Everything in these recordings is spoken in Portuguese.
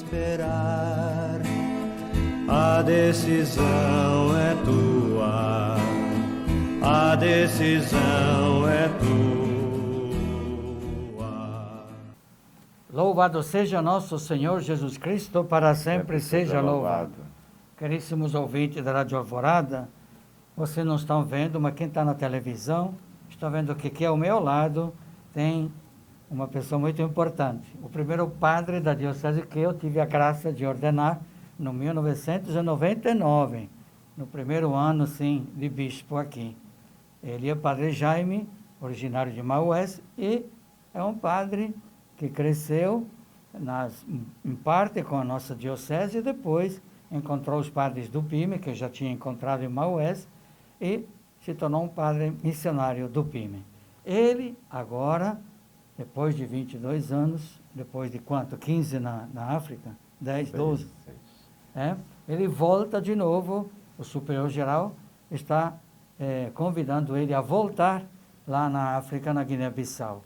esperar. A decisão é tua, a decisão é tua. Louvado seja nosso Senhor Jesus Cristo, para sempre seja louvado. Caríssimos ouvintes da Rádio Alvorada, vocês não estão vendo, mas quem está na televisão está vendo que aqui ao meu lado tem uma pessoa muito importante. O primeiro padre da diocese que eu tive a graça de ordenar no 1999, no primeiro ano, sim, de bispo aqui. Ele é o padre Jaime, originário de Maués, e é um padre que cresceu em parte com a nossa diocese e depois encontrou os padres do PIME, que eu já tinha encontrado em Maués, e se tornou um padre missionário do PIME. Ele, agora, depois de 22 anos, depois de quanto? 15 na África? 10, 12? Ele volta de novo, o superior geral está convidando ele a voltar lá na África, na Guiné-Bissau.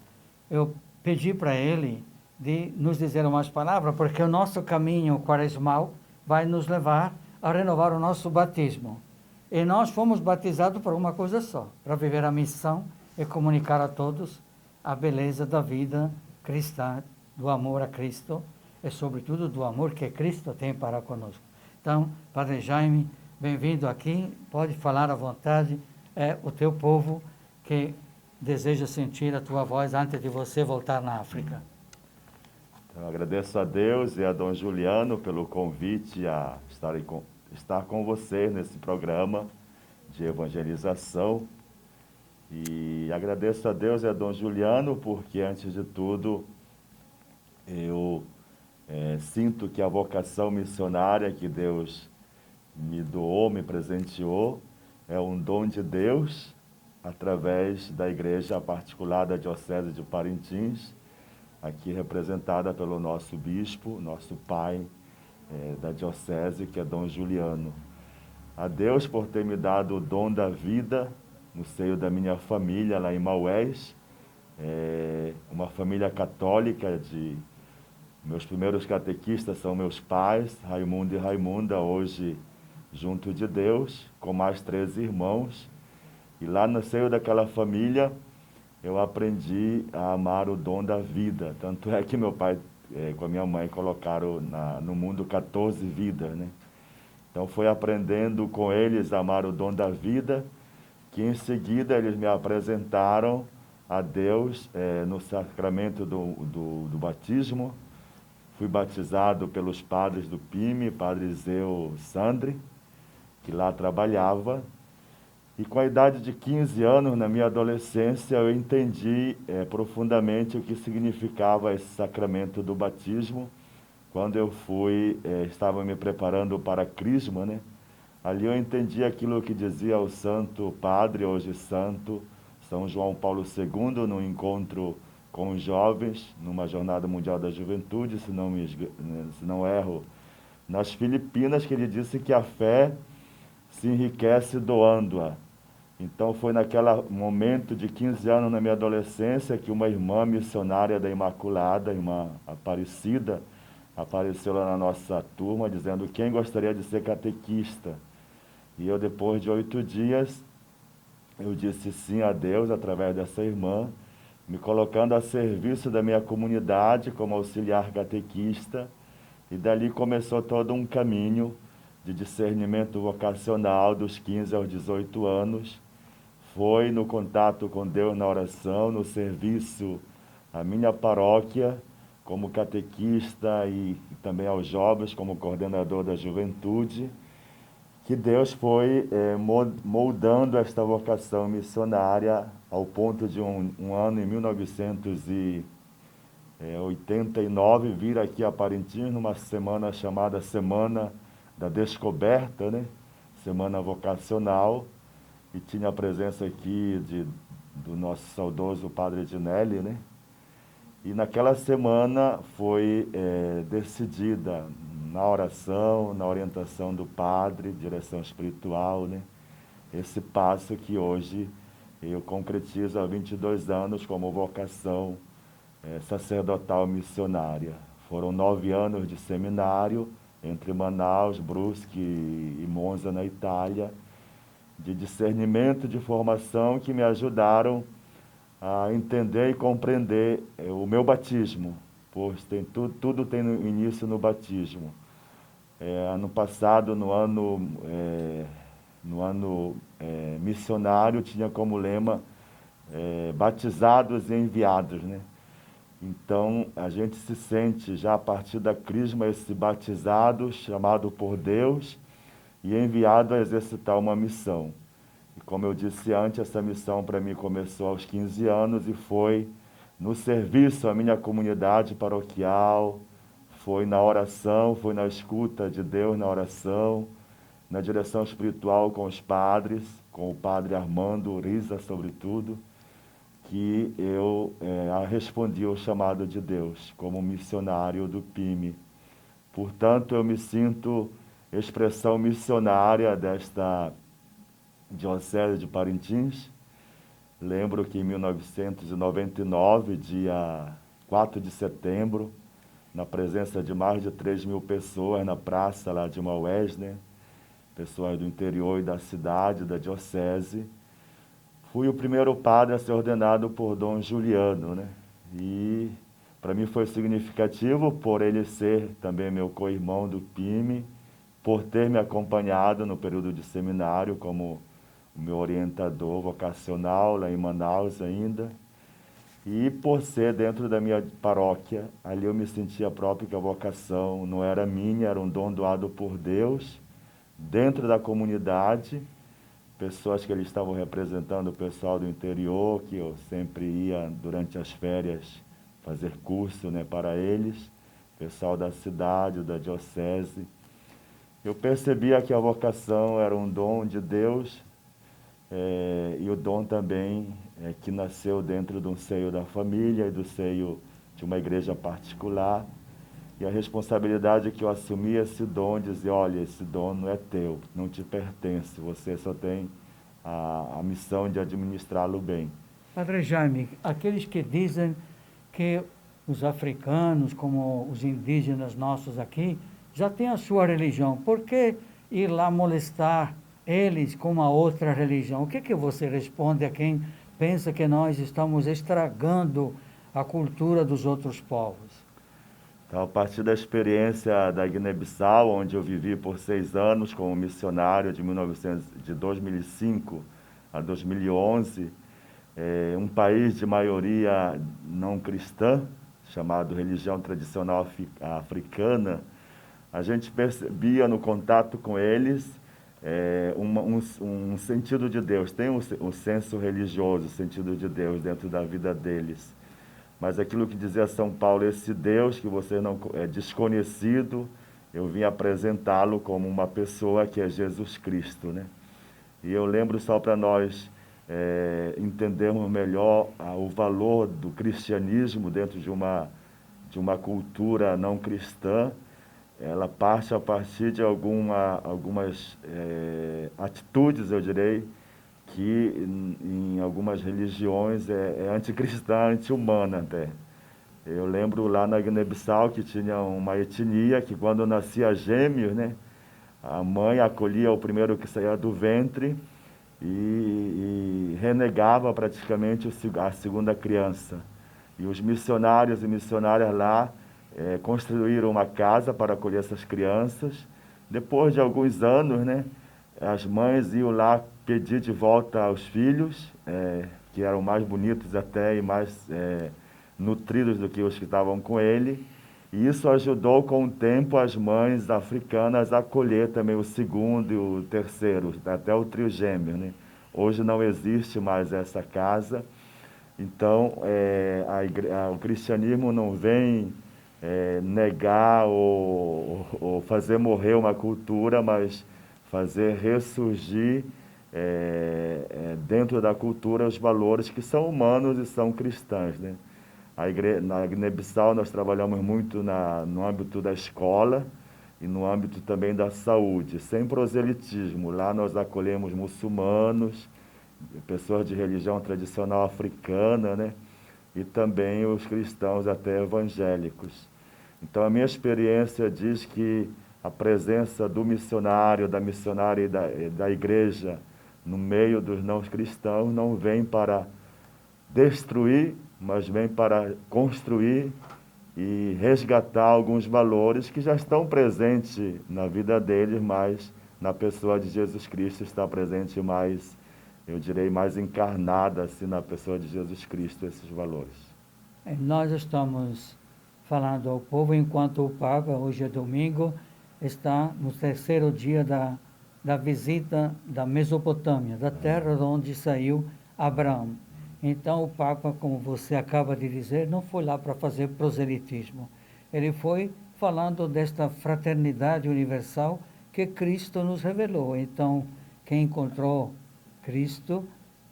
Eu pedi para ele de nos dizer umas palavras, porque o nosso caminho quaresmal vai nos levar a renovar o nosso batismo. E nós fomos batizados por uma coisa só, para viver a missão e comunicar a todos a beleza da vida cristã, do amor a Cristo e, sobretudo, do amor que Cristo tem para conosco. Então, Padre Jaime, bem-vindo aqui, pode falar à vontade, é o teu povo que deseja sentir a tua voz antes de você voltar na África. Então, agradeço a Deus e a Dom Juliano pelo convite a estar com você nesse programa de evangelização. E agradeço a Deus e a Dom Juliano porque, antes de tudo, eu sinto que a vocação missionária que Deus me doou, me presenteou, é um dom de Deus através da Igreja Particular da Diocese de Parintins, aqui representada pelo nosso bispo, nosso pai da diocese, que é Dom Juliano. A Deus por ter me dado o dom da vida no seio da minha família lá em Maués, uma família católica. Meus primeiros catequistas são meus pais, Raimundo e Raimunda, hoje junto de Deus, com mais 13 irmãos. E lá no seio daquela família, eu aprendi a amar o dom da vida. Tanto é que meu pai, com a minha mãe, colocaram no mundo 14 vidas, né? Então foi aprendendo com eles a amar o dom da vida, que em seguida eles me apresentaram a Deus no sacramento do batismo. Fui batizado pelos padres do PIME, Padre Zeu Sandri, que lá trabalhava. E com a idade de 15 anos, na minha adolescência, eu entendi profundamente o que significava esse sacramento do batismo. Quando eu estava me preparando para a Crisma, né? Ali eu entendi aquilo que dizia o Santo Padre, hoje Santo, São João Paulo II, no encontro com os jovens, numa Jornada Mundial da Juventude, se não erro, nas Filipinas, que ele disse que a fé se enriquece doando-a. Então foi naquele momento de 15 anos na minha adolescência que uma irmã missionária da Imaculada, irmã Aparecida, apareceu lá na nossa turma dizendo quem gostaria de ser catequista. E eu, depois de 8 dias, eu disse sim a Deus através dessa irmã, me colocando a serviço da minha comunidade como auxiliar catequista, e dali começou todo um caminho de discernimento vocacional dos 15 aos 18 anos. Foi no contato com Deus na oração, no serviço à minha paróquia, como catequista e também aos jovens, como coordenador da juventude, que Deus foi moldando esta vocação missionária ao ponto de um ano, em 1989, vir aqui a Parintins numa semana chamada Semana da Descoberta, né? Semana vocacional, e tinha a presença aqui do nosso saudoso Padre Edinelli, né? E naquela semana foi decidida na oração, na orientação do padre, direção espiritual, né? Esse passo que hoje eu concretizo há 22 anos como vocação sacerdotal missionária. Foram 9 anos de seminário entre Manaus, Brusque e Monza, na Itália, de discernimento, de formação, que me ajudaram a entender e compreender o meu batismo, pois tudo tem início no batismo. Ano passado, no ano missionário, tinha como lema batizados e enviados, né? Então, a gente se sente já a partir da crisma esse batizado, chamado por Deus e enviado a exercitar uma missão. E como eu disse antes, essa missão para mim começou aos 15 anos e foi no serviço à minha comunidade paroquial, foi na oração, foi na escuta de Deus na oração, na direção espiritual com os padres, com o padre Armando Riza, sobretudo, que eu respondi ao chamado de Deus como missionário do PIME. Portanto, eu me sinto expressão missionária desta Diocese de Parintins. Lembro que em 1999, dia 4 de setembro, na presença de mais de 3.000 pessoas na praça lá de Maués, né? Pessoas do interior e da cidade, da diocese, fui o primeiro padre a ser ordenado por Dom Juliano, né? E para mim foi significativo por ele ser também meu co-irmão do PIME, por ter me acompanhado no período de seminário como o meu orientador vocacional lá em Manaus ainda, e por ser dentro da minha paróquia. Ali eu me sentia próprio que a vocação não era minha, era um dom doado por Deus, dentro da comunidade, pessoas que eles estavam representando, o pessoal do interior, que eu sempre ia durante as férias fazer curso, né, para eles, pessoal da cidade, da diocese. Eu percebia que a vocação era um dom de Deus, e o dom também que nasceu dentro de um seio da família e do seio de uma igreja particular. E a responsabilidade que eu assumi esse dom, dizer, olha, esse dom não é teu, não te pertence, você só tem a missão de administrá-lo bem. Padre Jaime, aqueles que dizem que os africanos, como os indígenas nossos aqui, já têm a sua religião, por que ir lá molestar eles com uma outra religião? O que você responde a quem pensa que nós estamos estragando a cultura dos outros povos? Então, a partir da experiência da Guiné-Bissau, onde eu vivi por 6 anos como missionário de 2005 a 2011, um país de maioria não cristã, chamado religião tradicional africana, a gente percebia no contato com eles um sentido de Deus. Tem um senso religioso, o sentido de Deus dentro da vida deles. Mas aquilo que dizia São Paulo, esse Deus que você não é desconhecido, eu vim apresentá-lo como uma pessoa que é Jesus Cristo, né? E eu lembro, só para nós entendermos melhor o valor do cristianismo dentro de uma cultura não cristã, ela parte a partir de algumas atitudes, eu direi, que em algumas religiões é anticristã, anti-humana até. Eu lembro lá na Guiné-Bissau que tinha uma etnia que quando nascia gêmeos, né, a mãe acolhia o primeiro que saía do ventre e renegava praticamente a segunda criança. E os missionários e missionárias lá construíram uma casa para acolher essas crianças. Depois de alguns anos, né, as mães iam lá pedir de volta aos filhos, que eram mais bonitos até e mais nutridos do que os que estavam com ele. E isso ajudou com o tempo as mães africanas a acolher também o segundo e o terceiro, até o trigêmeo, né? Hoje não existe mais essa casa. Então, o cristianismo não vem negar ou fazer morrer uma cultura, mas fazer ressurgir dentro da cultura os valores que são humanos e são cristãos, né? Na Guiné-Bissau nós trabalhamos muito no âmbito da escola e no âmbito também da saúde, sem proselitismo. Lá nós acolhemos muçulmanos, pessoas de religião tradicional africana, né? E também os cristãos até evangélicos. Então, a minha experiência diz que a presença do missionário, da missionária e da igreja no meio dos não cristãos não vem para destruir, mas vem para construir e resgatar alguns valores que já estão presentes na vida deles, mas na pessoa de Jesus Cristo está presente mais, eu direi, mais encarnada assim, na pessoa de Jesus Cristo, esses valores. Nós estamos falando ao povo enquanto o Papa, hoje é domingo, está no terceiro dia da visita da Mesopotâmia, da terra de onde saiu Abraão. Então o Papa, como você acaba de dizer, não foi lá para fazer proselitismo. Ele foi falando desta fraternidade universal que Cristo nos revelou. Então, quem encontrou Cristo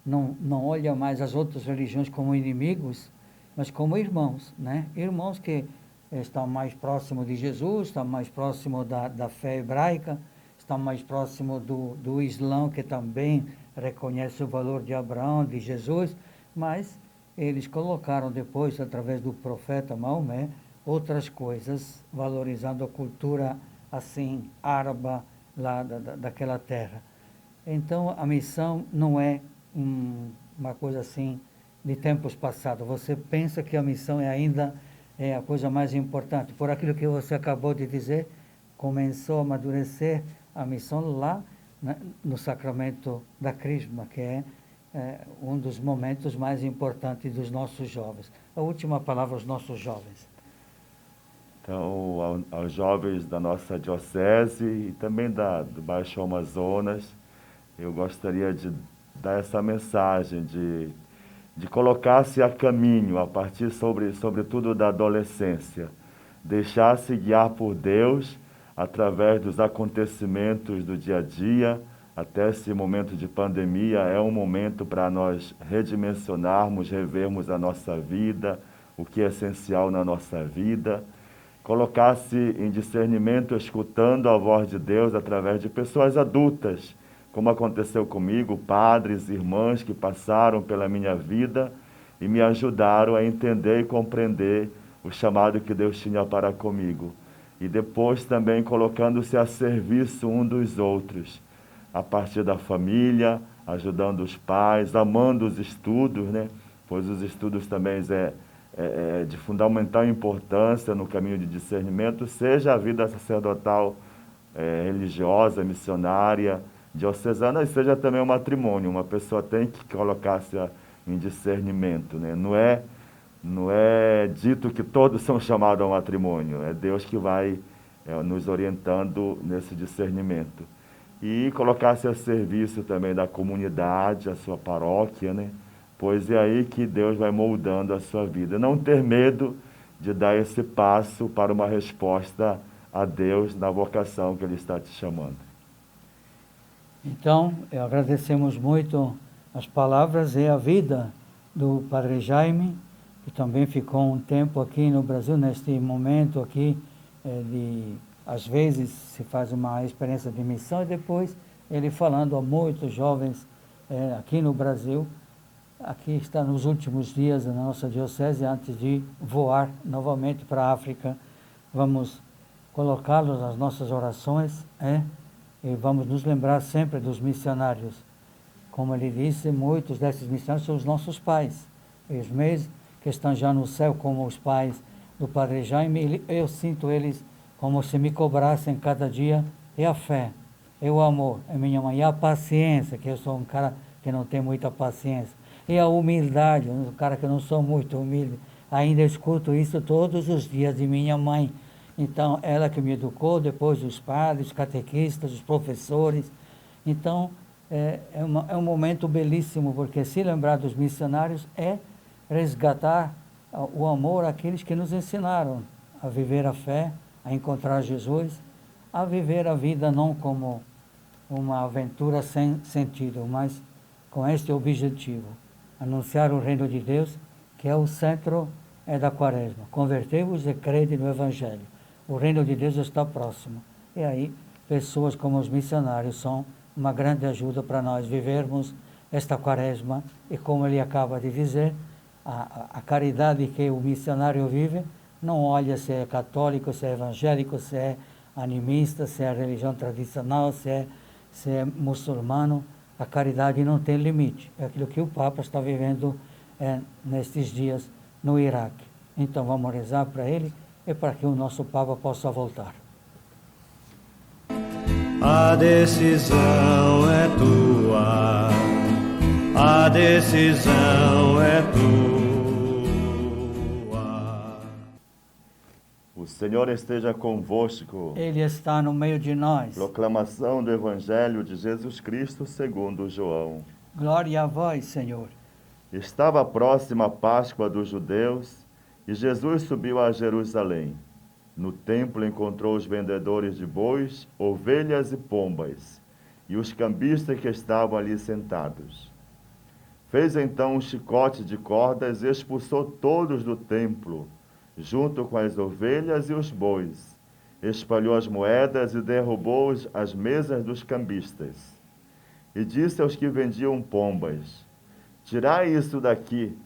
não olha mais as outras religiões como inimigos, mas como irmãos, né? Irmãos que estão mais próximos de Jesus, estão mais próximos da fé hebraica, estão mais próximos do Islã, que também reconhece o valor de Abraão, de Jesus, mas eles colocaram depois, através do profeta Maomé, outras coisas, valorizando a cultura assim, árabe lá daquela terra. Então, a missão não é uma coisa assim de tempos passados. Você pensa que a missão ainda é a coisa mais importante. Por aquilo que você acabou de dizer, começou a amadurecer a missão lá, né, no sacramento da Crisma, que é um dos momentos mais importantes dos nossos jovens. A última palavra aos nossos jovens. Então, aos jovens da nossa diocese e também do Baixo Amazonas, eu gostaria de dar essa mensagem de colocar-se a caminho, a partir sobretudo da adolescência, deixar-se guiar por Deus através dos acontecimentos do dia a dia. Até esse momento de pandemia é um momento para nós redimensionarmos, revermos a nossa vida, o que é essencial na nossa vida, colocar-se em discernimento, escutando a voz de Deus através de pessoas adultas, como aconteceu comigo, padres, irmãs que passaram pela minha vida e me ajudaram a entender e compreender o chamado que Deus tinha para comigo. E depois também colocando-se a serviço um dos outros, a partir da família, ajudando os pais, amando os estudos, né? Pois os estudos também é de fundamental importância no caminho de discernimento, seja a vida sacerdotal, religiosa, missionária, diocesana, e seja também o matrimônio. Uma pessoa tem que colocar-se em discernimento, né? Não é dito que todos são chamados ao matrimônio, é Deus que vai nos orientando nesse discernimento. E colocar-se a serviço também da comunidade, a sua paróquia, né? Pois é aí que Deus vai moldando a sua vida. Não ter medo de dar esse passo para uma resposta a Deus na vocação que Ele está te chamando. Então, agradecemos muito as palavras e a vida do Padre Jaime, que também ficou um tempo aqui no Brasil, neste momento aqui, às vezes se faz uma experiência de missão e depois ele falando a muitos jovens aqui no Brasil. Aqui está nos últimos dias da nossa diocese, antes de voar novamente para a África. Vamos colocá-los nas nossas orações, e vamos nos lembrar sempre dos missionários. Como ele disse, muitos desses missionários são os nossos pais. E os meus que estão já no céu, como os pais do Padre Jaime, eu sinto eles como se me cobrassem cada dia, e a fé, e o amor, é minha mãe, e a paciência, que eu sou um cara que não tem muita paciência, e a humildade, um cara que não sou muito humilde, ainda escuto isso todos os dias de minha mãe. Então, ela que me educou, depois os padres, os catequistas, os professores. Então, é um momento belíssimo, porque se lembrar dos missionários é resgatar o amor àqueles que nos ensinaram a viver a fé, a encontrar Jesus, a viver a vida não como uma aventura sem sentido, mas com este objetivo, anunciar o reino de Deus, que é o centro da Quaresma. Convertei-vos e crede no Evangelho. O reino de Deus está próximo. E aí, pessoas como os missionários são uma grande ajuda para nós vivermos esta Quaresma. E como ele acaba de dizer, a caridade que o missionário vive Não olha se é católico, se é evangélico, se é animista, se é religião tradicional, se é muçulmano. A caridade não tem limite. É aquilo que o Papa está vivendo nestes dias no Iraque. Então vamos rezar para ele e para que o nosso Papa possa voltar. A decisão é tua, a decisão é tua. O Senhor esteja convosco. Ele está no meio de nós. Proclamação do Evangelho de Jesus Cristo segundo João. Glória a vós, Senhor. Estava próxima a Páscoa dos judeus e Jesus subiu a Jerusalém. No templo encontrou os vendedores de bois, ovelhas e pombas, e os cambistas que estavam ali sentados. Fez então um chicote de cordas e expulsou todos do templo, junto com as ovelhas e os bois. Espalhou as moedas e derrubou as mesas dos cambistas. E disse aos que vendiam pombas: Tirai isso daqui,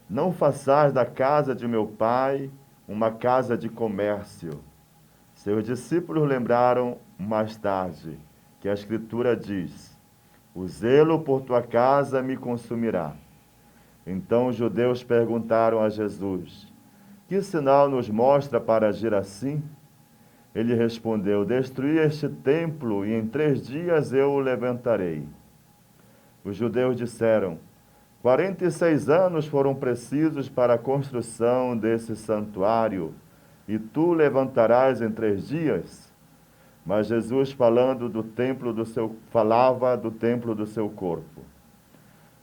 não façais da casa de meu pai uma casa de comércio. Seus discípulos lembraram mais tarde que a Escritura diz: O zelo por tua casa me consumirá. Então os judeus perguntaram a Jesus: Que sinal nos mostra para agir assim? Ele respondeu: Destruí este templo e em 3 dias eu o levantarei. Os judeus disseram: 46 anos foram precisos para a construção desse santuário, e tu levantarás em 3 dias? Mas Jesus, falava do templo do seu corpo.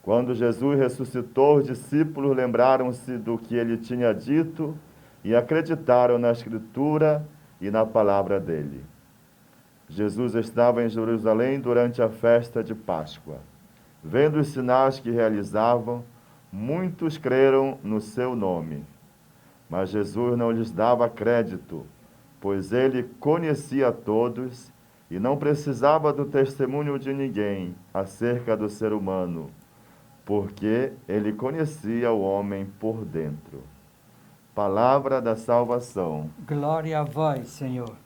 Quando Jesus ressuscitou, os discípulos lembraram-se do que ele tinha dito e acreditaram na Escritura e na palavra dele. Jesus estava em Jerusalém durante a festa de Páscoa. Vendo os sinais que realizavam, muitos creram no seu nome. Mas Jesus não lhes dava crédito, pois ele conhecia todos e não precisava do testemunho de ninguém acerca do ser humano, porque ele conhecia o homem por dentro. Palavra da salvação. Glória a vós, Senhor.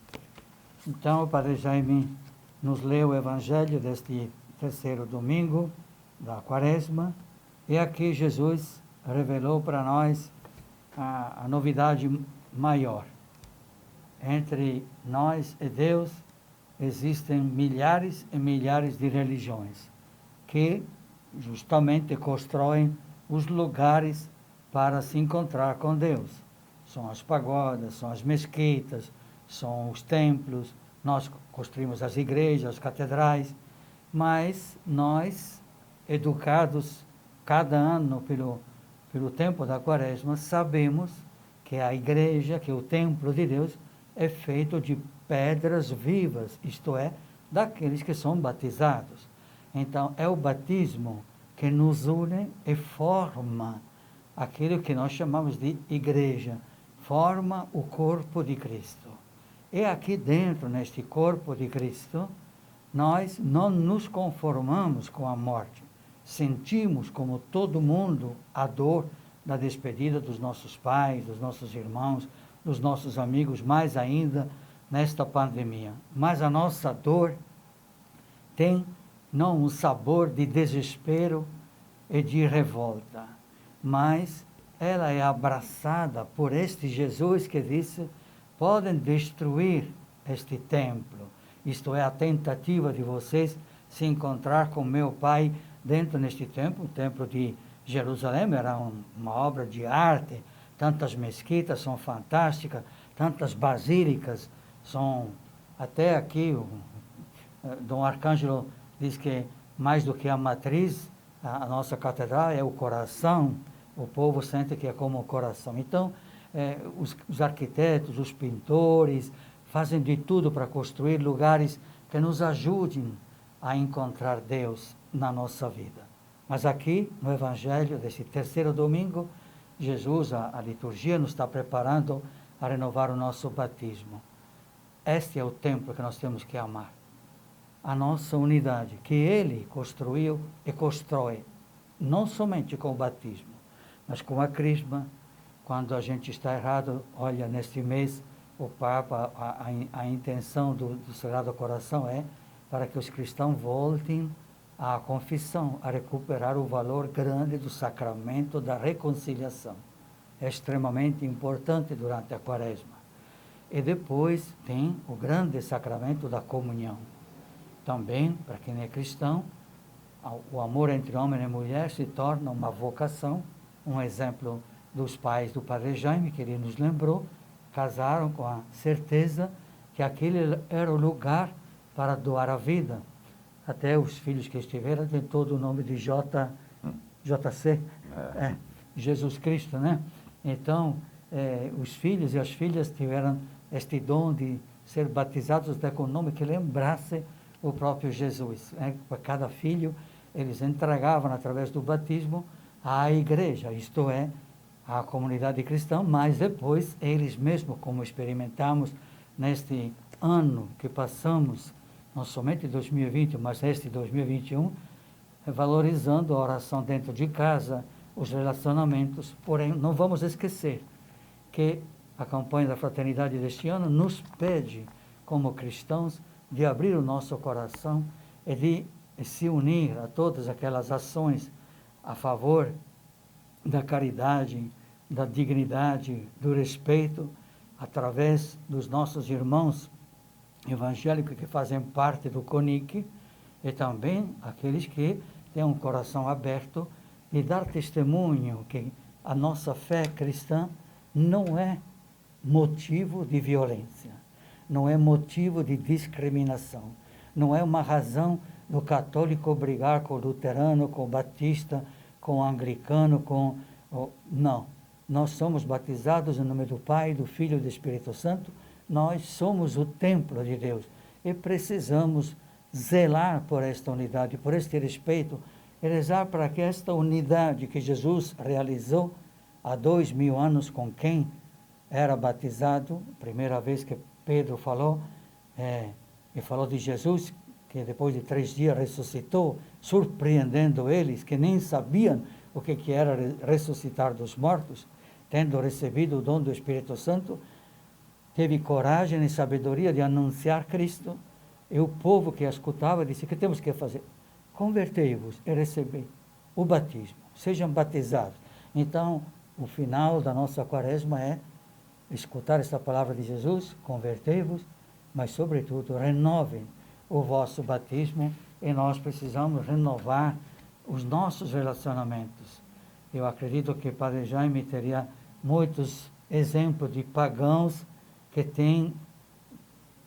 Então, o Padre Jaime nos leu o Evangelho deste terceiro domingo da Quaresma, e aqui Jesus revelou para nós a novidade maior. Entre nós e Deus existem milhares e milhares de religiões que justamente constroem os lugares para se encontrar com Deus. São as pagodas, são as mesquitas, são os templos, nós construímos as igrejas, as catedrais, mas nós, educados cada ano pelo tempo da Quaresma, sabemos que a igreja, que o templo de Deus é feito de pedras vivas, isto é, daqueles que são batizados. Então, é o batismo que nos une e forma aquilo que nós chamamos de igreja, forma o corpo de Cristo. E aqui dentro, neste corpo de Cristo, nós não nos conformamos com a morte. Sentimos, como todo mundo, a dor da despedida dos nossos pais, dos nossos irmãos, dos nossos amigos, mais ainda nesta pandemia. Mas a nossa dor tem não um sabor de desespero e de revolta, mas ela é abraçada por este Jesus que disse: podem destruir este templo, isto é, a tentativa de vocês se encontrar com meu Pai dentro deste templo. O templo de Jerusalém era uma obra de arte, tantas mesquitas são fantásticas, tantas basílicas são, até aqui Dom Arcângelo diz que mais do que a matriz, a nossa catedral é o coração, o povo sente que é como o coração. Então, os arquitetos, os pintores, fazem de tudo para construir lugares que nos ajudem a encontrar Deus na nossa vida. Mas aqui, no Evangelho desse terceiro domingo, Jesus, a liturgia, nos está preparando a renovar o nosso batismo. Este é o templo que nós temos que amar. A nossa unidade, que Ele construiu e constrói, não somente com o batismo, mas com a crisma Quando a gente está errado, olha, neste mês, o Papa, a intenção do Sagrado Coração é para que os cristãos voltem à confissão, a recuperar o valor grande do sacramento da reconciliação. É extremamente importante durante a Quaresma. E depois tem o grande sacramento da comunhão. Também, para quem é cristão, o amor entre homem e mulher se torna uma vocação. Um exemplo dos pais do Padre Jaime, que ele nos lembrou, casaram com a certeza que aquele era o lugar para doar a vida. Até os filhos que estiveram têm todo o nome de JC, Jesus Cristo, né? Então, os filhos e as filhas tiveram este dom de ser batizados até com o nome que lembrasse o próprio Jesus. Para cada filho, eles entregavam através do batismo à igreja, isto é, à comunidade cristã, mas depois eles mesmos, como experimentamos neste ano que passamos, não somente 2020, mas este 2021, valorizando a oração dentro de casa, os relacionamentos. Porém, não vamos esquecer que a campanha da fraternidade deste ano nos pede, como cristãos, de abrir o nosso coração e de se unir a todas aquelas ações a favor da caridade, da dignidade, do respeito, através dos nossos irmãos evangélicos que fazem parte do CONIC e também aqueles que têm um coração aberto de dar testemunho que a nossa fé cristã não é motivo de violência, não é motivo de discriminação, não é uma razão do católico brigar com o luterano, com o batista, com o anglicano, não. Nós somos batizados em nome do Pai, do Filho e do Espírito Santo. Nós somos o templo de Deus e precisamos zelar por esta unidade, por este respeito, e rezar para que esta unidade que Jesus realizou há 2000 anos com quem era batizado, primeira vez que Pedro falou, e falou de Jesus, que depois de 3 dias ressuscitou, surpreendendo eles, que nem sabiam o que era ressuscitar dos mortos, tendo recebido o dom do Espírito Santo, teve coragem e sabedoria de anunciar Cristo, e o povo que a escutava disse: que temos que fazer? Convertei-vos e recebei o batismo, sejam batizados. Então, o final da nossa Quaresma é escutar essa palavra de Jesus: convertei-vos, mas sobretudo renovem o vosso batismo, e nós precisamos renovar os nossos relacionamentos. Eu acredito que Padre Jaime teria muitos exemplos de pagãos que têm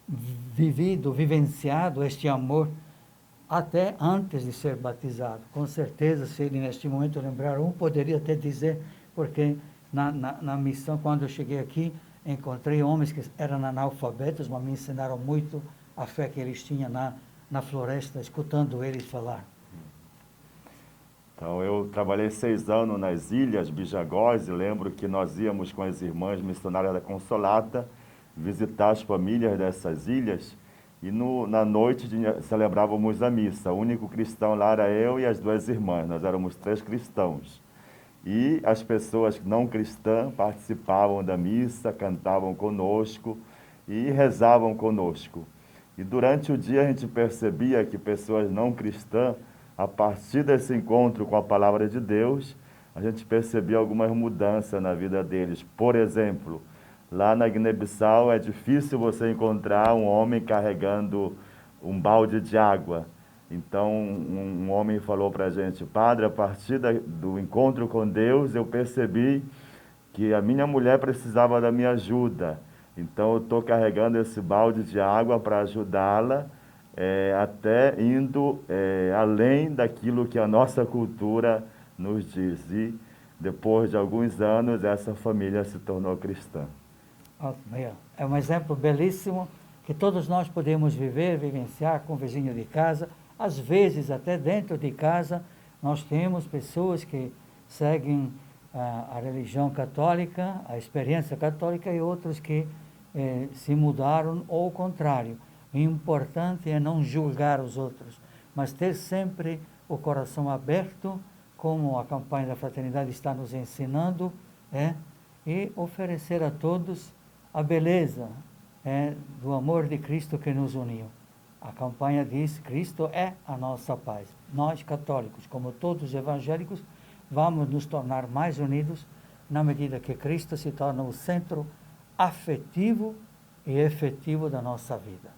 vivenciado este amor até antes de ser batizado. Com certeza, se ele neste momento lembrar poderia até dizer, porque na missão, quando eu cheguei aqui, encontrei homens que eram analfabetos, mas me ensinaram muito a fé que eles tinham na floresta, escutando eles falar. Então, eu trabalhei 6 anos nas Ilhas Bijagós e lembro que nós íamos com as irmãs missionárias da Consolata visitar as famílias dessas ilhas e na noite celebrávamos a missa. O único cristão lá era eu e as 2 irmãs, nós éramos 3 cristãos. E as pessoas não cristãs participavam da missa, cantavam conosco e rezavam conosco. E durante o dia a gente percebia que pessoas não cristãs, a partir desse encontro com a palavra de Deus, a gente percebia algumas mudanças na vida deles. Por exemplo, lá na Guiné-Bissau é difícil você encontrar um homem carregando um balde de água. Então, um homem falou para a gente: padre, a partir do encontro com Deus, eu percebi que a minha mulher precisava da minha ajuda. Então, eu estou carregando esse balde de água para ajudá-la, até indo além daquilo que a nossa cultura nos diz. E, depois de alguns anos, essa família se tornou cristã. É um exemplo belíssimo que todos nós podemos vivenciar com o vizinho de casa. Às vezes, até dentro de casa, nós temos pessoas que seguem a religião católica, a experiência católica, e outros que se mudaram, ou o contrário. O importante é não julgar os outros, mas ter sempre o coração aberto, como a campanha da fraternidade está nos ensinando, e oferecer a todos a beleza do amor de Cristo que nos uniu. A campanha diz: Cristo é a nossa paz. Nós, católicos, como todos os evangélicos, vamos nos tornar mais unidos na medida que Cristo se torna o centro afetivo e efetivo da nossa vida.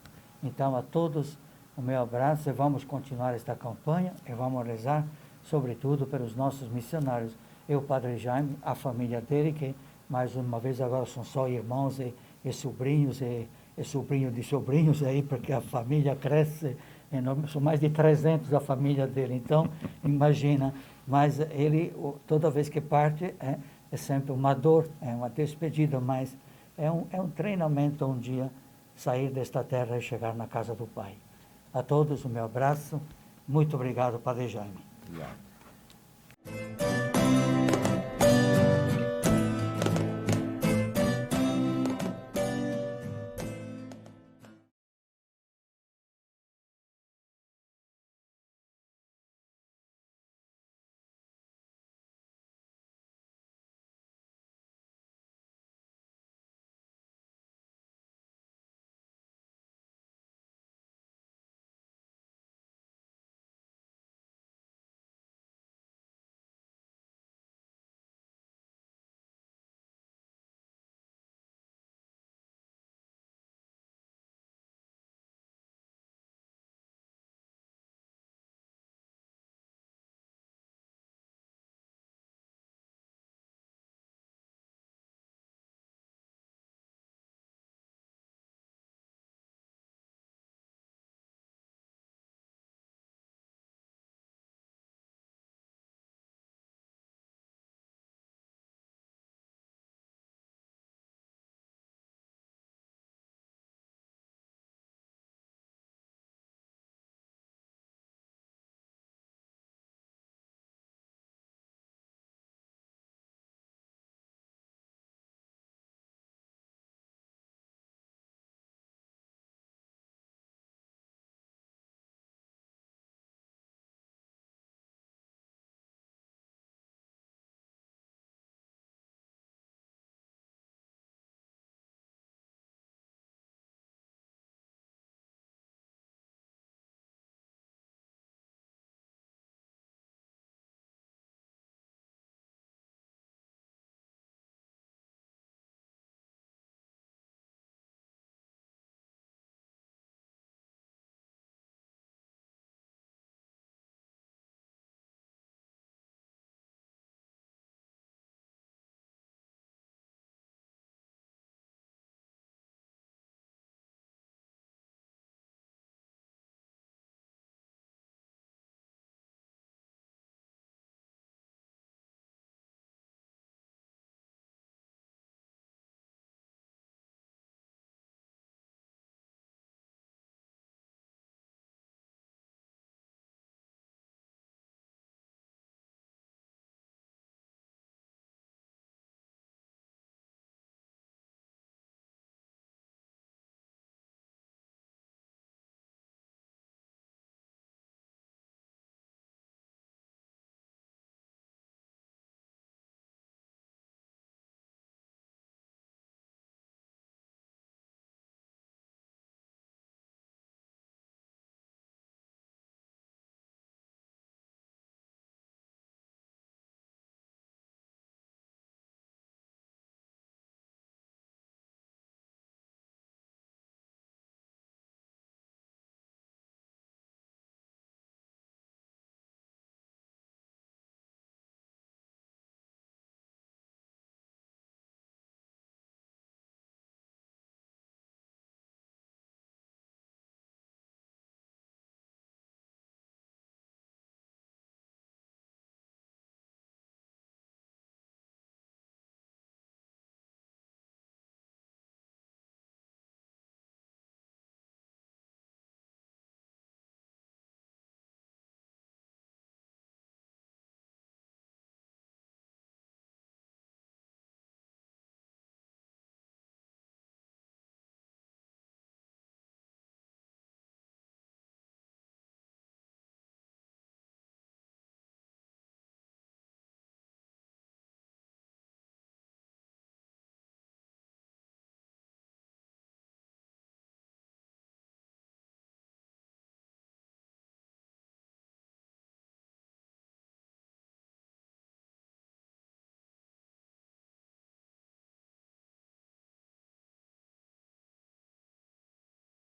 Então, a todos, o meu abraço, e vamos continuar esta campanha, e vamos rezar, sobretudo, pelos nossos missionários. Eu, Padre Jaime, a família dele, que, mais uma vez, agora são só irmãos e sobrinhos, e sobrinho de sobrinhos aí, porque a família cresce enorme, são mais de 300 a família dele, então, imagina, mas ele, toda vez que parte, é sempre uma dor, é uma despedida, mas é um treinamento um dia sair desta terra e chegar na casa do Pai. A todos o meu abraço, muito obrigado, Padre Jaime. Obrigado.